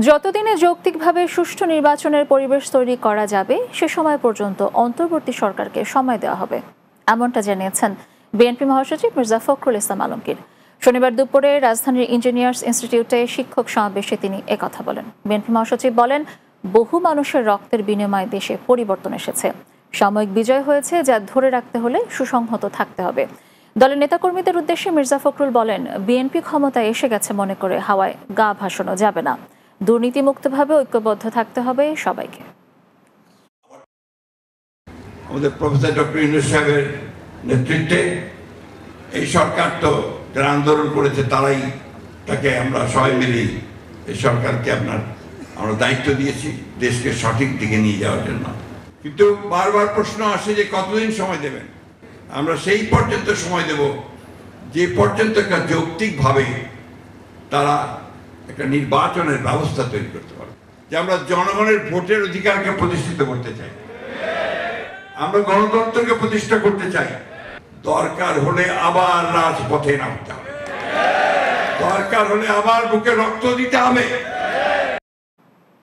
যতদিনে যৌক্তিকভাবে সুষ্ঠু নির্বাচনের পরিবেশ তৈরি করা যাবে সে সময় পর্যন্ত অন্তর্বর্তী সরকারকে সময় দেওয়া হবে, এমনটা জানিয়েছেন বিএনপি মহাসচিব মির্জা ফখরুল ইসলাম আলমগীর। শনিবার দুপুরে রাজধানীর ইঞ্জিনিয়ার্স ইনস্টিটিউটে শিক্ষক সমাবেশে তিনি একথা বলেন। বিএনপি মহাসচিব বলেন, বহু মানুষের রক্তের বিনিময়ে দেশে পরিবর্তন এসেছে। সাময়িক বিজয় হয়েছে, যা ধরে রাখতে হলে সুসংহত থাকতে হবে। দলের নেতাকর্মীদের উদ্দেশ্যে মির্জা ফখরুল বলেন, বিএনপি ক্ষমতায় এসে গেছে মনে করে হাওয়ায় গা ভাসানো যাবে না। দুর্নীতিমুক্তভাবে ঐক্যবদ্ধ থাকতে হবে সবাইকে। আমাদের প্রফেসর ডক্টর ইউনূস সাহেবের নেতৃত্বে এই সরকার তো যারা আন্দোলন করেছে তারাই তাকে আমরা সবাই মিলে এই সরকারকে আমরা দায়িত্ব দিয়েছি দেশকে সঠিক দিকে নিয়ে যাওয়ার জন্য। কিন্তু বারবার প্রশ্ন আসে যে কতদিন সময় দেবেন। আমরা সেই পর্যন্ত সময় দেব যে পর্যন্ত একটা যৌক্তিকভাবে তারা একটা নির্বাচনের ব্যবস্থা তৈরি করতে পারে, যে আমরা জনগণের ভোটের অধিকারকে প্রতিষ্ঠিত করতে চাই, আমরা গণতন্ত্রকে প্রতিষ্ঠা করতে চাই। দরকার হলে আবার রাজপথে নামতে হবে, দরকার হলে আবার বুকে রক্ত দিতে হবে।